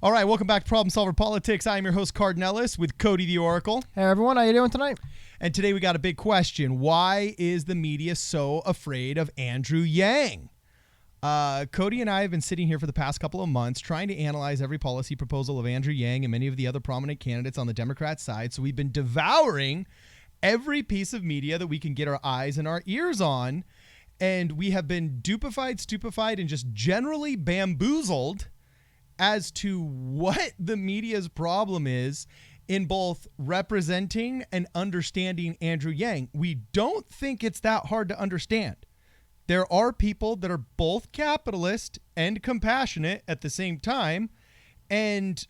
All right, welcome back to Problem Solver Politics. I am your host, Cardon with Cody the Oracle. Hey, everyone. How you doing tonight? And today we got a big question. Why is the media so afraid of Andrew Yang? Cody and I have been sitting here for the past couple of months trying to analyze every policy proposal of Andrew Yang and many of the other prominent candidates on the Democrat side. So we've been devouring every piece of media that we can get our eyes and our ears on. And we have been dupified, stupefied, and just generally bamboozled as to what the media's problem is in both representing and understanding Andrew Yang. We don't think it's that hard to understand. There are people that are both capitalist and compassionate at the same time, and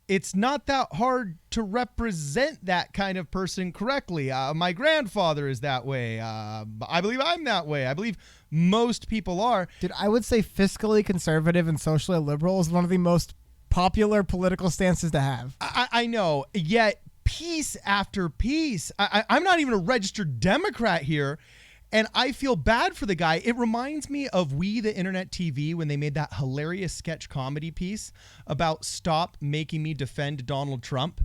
it's not that hard to represent that kind of person correctly. My grandfather is that way. I believe I'm that way. I believe most people are. Dude, I would say fiscally conservative and socially liberal is one of the most popular political stances to have. I know, yet piece after piece. I'm not even a registered Democrat here, and I feel bad for the guy. It reminds me of We the Internet TV when they made that hilarious sketch comedy piece about Stop Making Me Defend Donald Trump.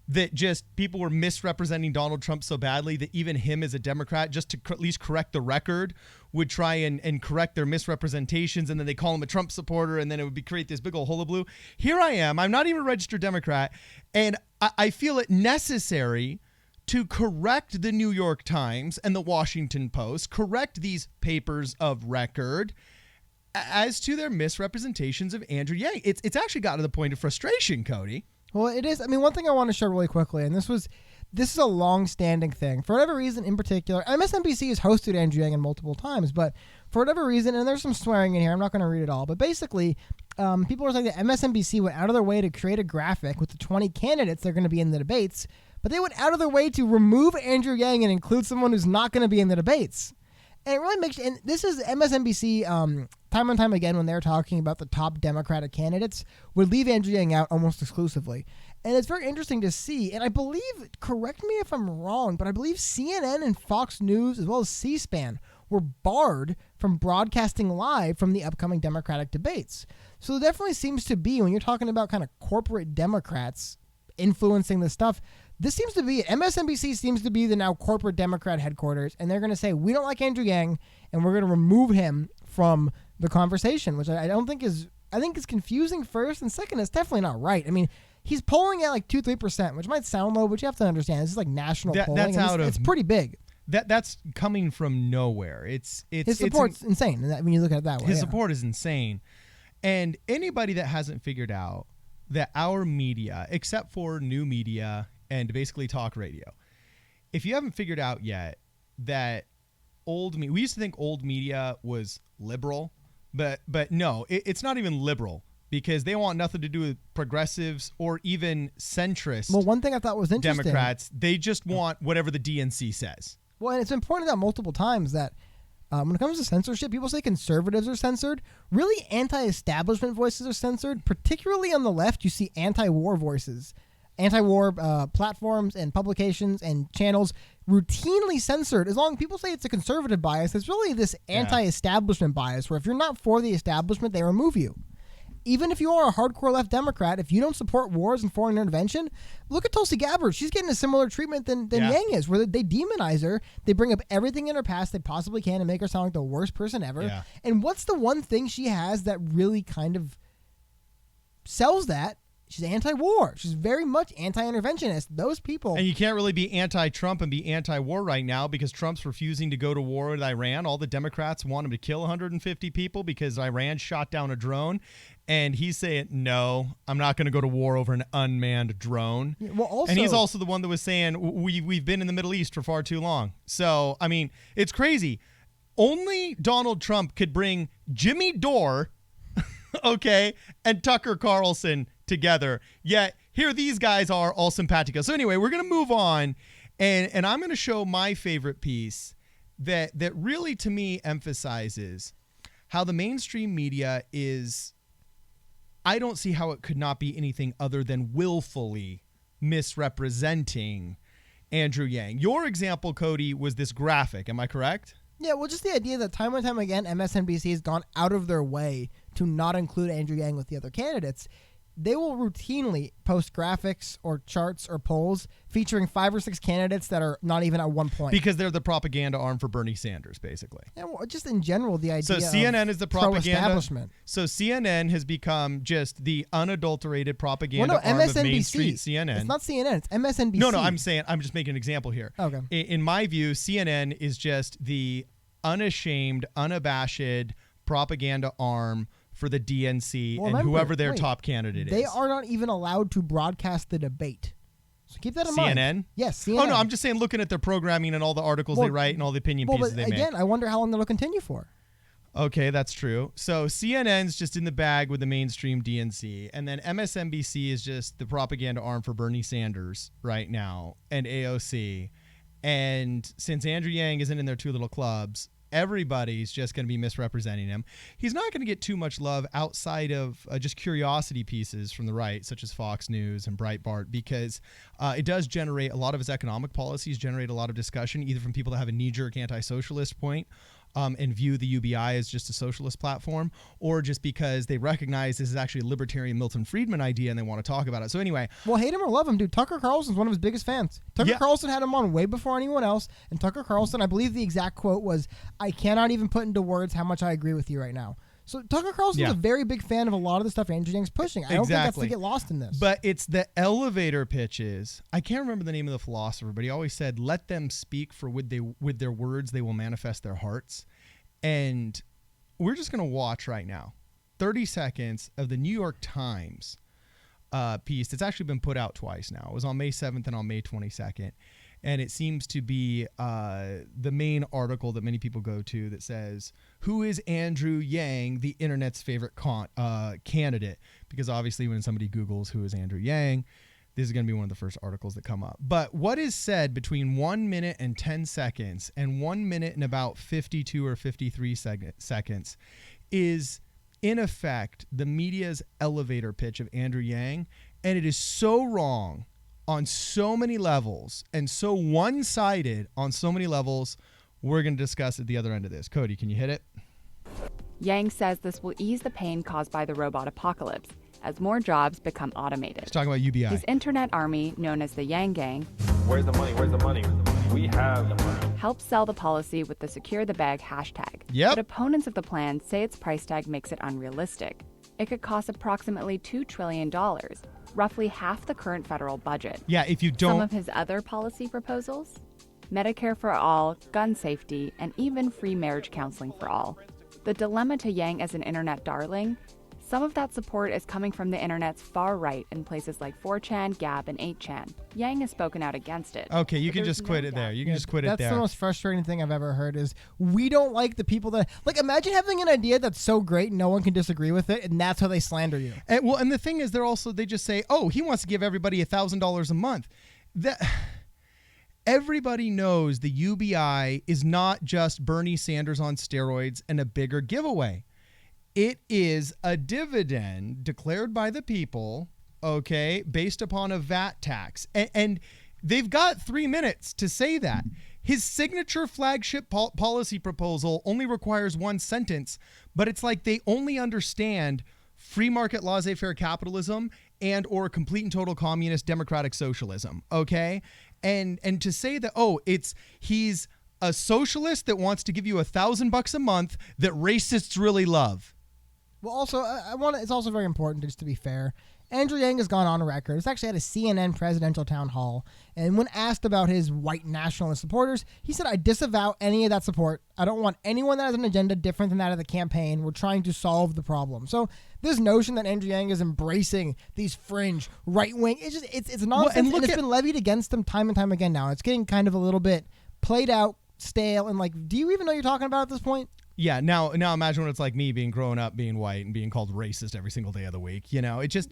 That just people were misrepresenting Donald Trump so badly that even him as a Democrat, just to at least correct the record, would try and correct their misrepresentations. And then they call him a Trump supporter. And then it would create this big old hullabaloo. Here I am. I'm not even a registered Democrat. And I feel it necessary to correct the New York Times and the Washington Post, correct these papers of record as to their misrepresentations of Andrew Yang. It's actually gotten to the point of frustration, Cody. Well, it is. I mean, one thing I want to share really quickly, and this is a long-standing thing. For whatever reason in particular, MSNBC has hosted Andrew Yang multiple times, but for whatever reason, and there's some swearing in here, I'm not going to read it all, but basically, people are saying that MSNBC went out of their way to create a graphic with the 20 candidates that are going to be in the debates, but they went out of their way to remove Andrew Yang and include someone who's not going to be in the debates. And it really makes, and this is MSNBC, time and time again, when they're talking about the top Democratic candidates, would leave Andrew Yang out almost exclusively. And it's very interesting to see, and I believe, correct me if I'm wrong, but I believe CNN and Fox News, as well as C-SPAN, were barred from broadcasting live from the upcoming Democratic debates. So there definitely seems to be, when you're talking about kind of corporate Democrats influencing this stuff, this seems to be, MSNBC seems to be the now corporate Democrat headquarters, and they're going to say, we don't like Andrew Yang, and we're going to remove him from the conversation, which I don't think is, I think is confusing first, and second, it's definitely not right. I mean, he's polling at like 2-3%, which might sound low, but you have to understand, this is like national polling. It's pretty big. That's coming from nowhere. His support's insane when you look at it that way. His support is insane. And anybody that hasn't figured out that our media, except for new media and basically talk radio, if you haven't figured out yet that we used to think old media was liberal, but no, it's not even liberal, because they want nothing to do with progressives or even centrist. Well, one thing I thought was interesting, Democrats, they just want whatever the DNC says. Well, and it's been pointed out multiple times that when it comes to censorship, people say conservatives are censored. Really, anti-establishment voices are censored. Particularly on the left, you see anti-war voices. Anti-war platforms and publications and channels routinely censored. As long as people say it's a conservative bias, it's really this anti-establishment bias where if you're not for the establishment, they remove you. Even if you are a hardcore left Democrat, if you don't support wars and foreign intervention, look at Tulsi Gabbard. She's getting a similar treatment than Yang is, where they demonize her. They bring up everything in her past they possibly can and make her sound like the worst person ever. Yeah. And what's the one thing she has that really kind of sells that? She's anti-war. She's very much anti-interventionist. Those people. And you can't really be anti-Trump and be anti-war right now because Trump's refusing to go to war with Iran. All the Democrats want him to kill 150 people because Iran shot down a drone. And he's saying, no, I'm not going to go to war over an unmanned drone. Yeah, well, also, and he's also the one that was saying, we've been in the Middle East for far too long. So, I mean, it's crazy. Only Donald Trump could bring Jimmy Dore, okay, and Tucker Carlson together. Yet here these guys are all simpatico. So anyway, we're going to move on, and I'm going to show my favorite piece that really to me emphasizes how the mainstream media is, I don't see how it could not be anything other than willfully misrepresenting Andrew Yang. Your example, Cody, was this graphic. Am I correct? Yeah, well, just the idea that time and time again, MSNBC has gone out of their way to not include Andrew Yang with the other candidates. they will routinely post graphics or charts or polls featuring 5 or 6 candidates that are not even at 1 point. Because they're the propaganda arm for Bernie Sanders, basically. And just in general, the idea So CNN is the propaganda. Pro-establishment. So CNN has become just the unadulterated propaganda arm of Main Street CNN. It's not CNN. It's MSNBC. No, I'm just making an example here. Okay. In my view, CNN is just the unashamed, unabashed propaganda arm for the DNC and whoever their top candidate is. They are not even allowed to broadcast the debate. So keep that in mind. CNN? Yes, CNN. Oh, no, I'm just saying looking at their programming and all the articles they write and all the opinion pieces they make. Again, I wonder how long they'll continue for. Okay, that's true. So CNN's just in the bag with the mainstream DNC, and then MSNBC is just the propaganda arm for Bernie Sanders right now and AOC. And since Andrew Yang isn't in their two little clubs, everybody's just going to be misrepresenting him. He's not going to get too much love outside of just curiosity pieces from the right, such as Fox News and Breitbart, because it does generate a lot of his economic policies, generate a lot of discussion, either from people that have a knee-jerk anti-socialist point and view the UBI as just a socialist platform, or just because they recognize this is actually a libertarian Milton Friedman idea and they want to talk about it. So anyway. Well, hate him or love him, dude. Tucker Carlson's one of his biggest fans. Tucker Carlson had him on way before anyone else. And Tucker Carlson, I believe the exact quote was, "I cannot even put into words how much I agree with you right now." So Tucker Carlson's a very big fan of a lot of the stuff Andrew Yang's pushing. I don't think that's to get lost in this. But it's the elevator pitches. I can't remember the name of the philosopher, but he always said, let them speak, for with their words they will manifest their hearts. And we're just going to watch right now 30 seconds of the New York Times piece. It's actually been put out twice now. It was on May 7th and on May 22nd. And it seems to be the main article that many people go to that says, who is Andrew Yang, the internet's favorite candidate? Because obviously when somebody Googles who is Andrew Yang, this is going to be one of the first articles that come up. But what is said between 1 minute and 10 seconds and 1 minute and about 52 or 53 seconds is, in effect, the media's elevator pitch of Andrew Yang. And it is so wrong on so many levels and so one-sided on so many levels. We're going to discuss at the other end of this. Cody, can you hit it? Yang says this will ease the pain caused by the robot apocalypse as more jobs become automated. He's talking about UBI. His internet army, known as the Yang Gang, Where's the money? Where's the money? We have the money. helps sell the policy with the Secure the Bag hashtag. Yep. But opponents of the plan say its price tag makes it unrealistic. It could cost approximately $2 trillion, roughly half the current federal budget. Yeah, if you don't... Some of his other policy proposals? Medicare for all, gun safety, and even free marriage counseling for all. The dilemma to Yang as an internet darling? Some of that support is coming from the internet's far right in places like 4chan, Gab, and 8chan. Yang has spoken out against it. Okay, you can just quit it there. You can just quit it there. That's the most frustrating thing I've ever heard is we don't like the people that... Like, imagine having an idea that's so great and no one can disagree with it, and that's how they slander you. And the thing is, they just say, oh, he wants to give everybody $1,000 a month. Everybody knows the UBI is not just Bernie Sanders on steroids and a bigger giveaway. It is a dividend declared by the people, okay, based upon a VAT tax. And they've got 3 minutes to say that. His signature flagship policy proposal only requires one sentence, but it's like they only understand free market laissez-faire capitalism and or complete and total communist democratic socialism, okay? And to say that, he's a socialist that wants to give you $1,000 a month that racists really love. Well, also, it's also very important, just to be fair. Andrew Yang has gone on record. It's actually at a CNN presidential town hall. And when asked about his white nationalist supporters, he said, I disavow any of that support. I don't want anyone that has an agenda different than that of the campaign. We're trying to solve the problem. So this notion that Andrew Yang is embracing these fringe right-wing, it's nonsense. And it's been levied against him time and time again now. It's getting kind of a little bit played out, stale, and like, do you even know what you're talking about at this point? Yeah, now imagine what it's like me growing up being white and being called racist every single day of the week. You know, it does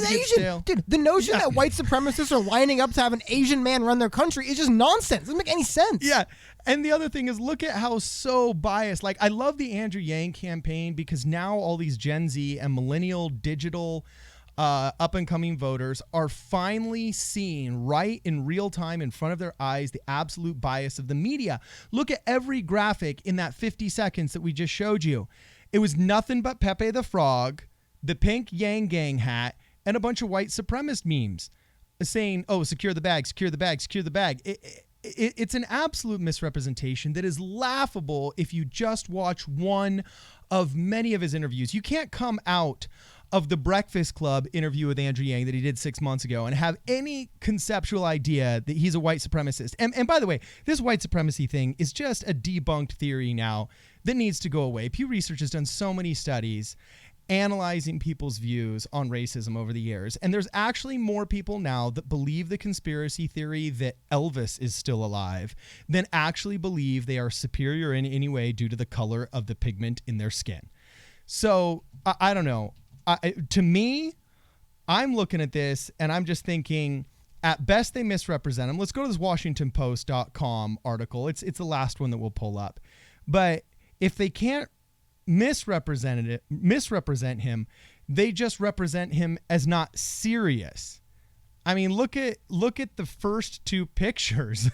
get stale. Dude, the notion that white supremacists are lining up to have an Asian man run their country is just nonsense. It doesn't make any sense. Yeah, and the other thing is, look at how so biased. Like, I love the Andrew Yang campaign because now all these Gen Z and millennial digital up-and-coming voters are finally seeing right in real time in front of their eyes the absolute bias of the media. Look at every graphic in that 50 seconds that we just showed you. It was nothing but Pepe the Frog, the pink Yang Gang hat, and a bunch of white supremacist memes saying, oh, secure the bag, secure the bag, secure the bag. It's an absolute misrepresentation that is laughable if you just watch one of many of his interviews. You can't come out of the Breakfast Club interview with Andrew Yang that he did 6 months ago and have any conceptual idea that he's a white supremacist. And by the way, this white supremacy thing is just a debunked theory now that needs to go away. Pew Research has done so many studies analyzing people's views on racism over the years. And there's actually more people now that believe the conspiracy theory that Elvis is still alive than actually believe they are superior in any way due to the color of the pigment in their skin. So I don't know. To me, I'm looking at this and I'm just thinking, at best they misrepresent him. Let's go to this WashingtonPost.com article. It's the last one that we'll pull up. But if they can't misrepresent him, they just represent him as not serious. I mean, look at the first two pictures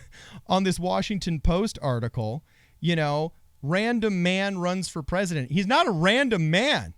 on this Washington Post article. You know, random man runs for president. He's not a random man.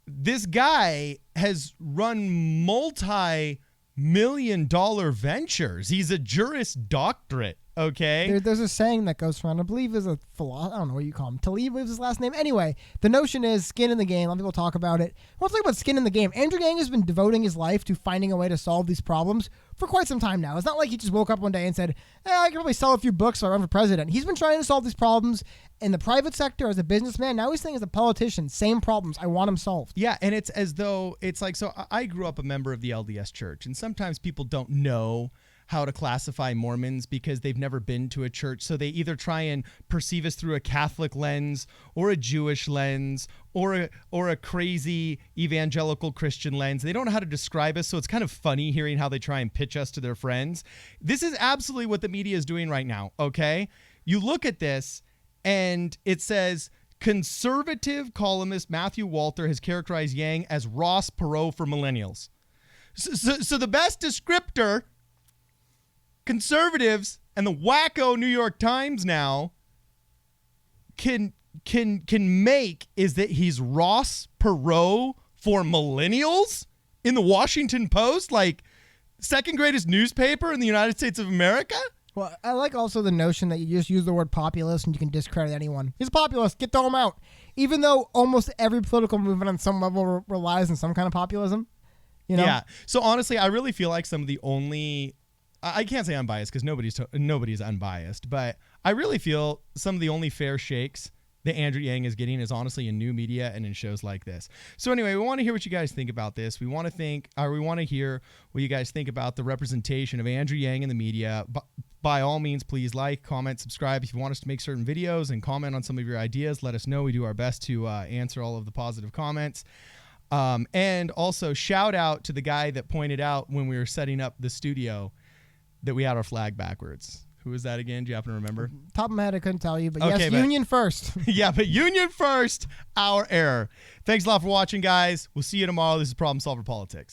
This guy has run multi-million-dollar ventures. He's a Juris Doctorate, okay? There's a saying that goes around, I believe is a philosopher, I don't know what you call him. Talib is his last name. Anyway, the notion is skin in the game. A lot of people talk about it. Well, let's talk about skin in the game. Andrew Yang has been devoting his life to finding a way to solve these problems for quite some time now. It's not like he just woke up one day and said, I can probably sell a few books so I run for president. He's been trying to solve these problems in the private sector as a businessman. Now he's saying as a politician, same problems. I want them solved. Yeah, and it's as though it's like, so I grew up a member of the LDS Church, and sometimes people don't know how to classify Mormons because they've never been to a church. So they either try and perceive us through a Catholic lens or a Jewish lens or a crazy evangelical Christian lens. They don't know how to describe us. So it's kind of funny hearing how they try and pitch us to their friends. This is absolutely what the media is doing right now. Okay. You look at this and it says conservative columnist Matthew Walter has characterized Yang as Ross Perot for millennials. So the best descriptor conservatives and the wacko New York Times now can make is that he's Ross Perot for millennials in the Washington Post, like second greatest newspaper in the United States of America. Well, I like also the notion that you just use the word populist and you can discredit anyone. He's a populist. Get throw him out. Even though almost every political movement on some level relies on some kind of populism. You know? Yeah. So honestly, I really feel like some of the only, I can't say unbiased because nobody's unbiased, but I really feel some of the only fair shakes that Andrew Yang is getting is honestly in new media and in shows like this. So anyway, we want to hear what you guys think about this. We want to hear what you guys think about the representation of Andrew Yang in the media. By all means, please like, comment, subscribe. If you want us to make certain videos and comment on some of your ideas, let us know. We do our best to answer all of the positive comments. And also shout out to the guy that pointed out when we were setting up the studio that we had our flag backwards. Who was that again? Do you happen to remember? Top of my head, I couldn't tell you, but Okay, yes, but- union first. Yeah, but union first, our error. Thanks a lot for watching, guys. We'll see you tomorrow. This is Problem Solver Politics.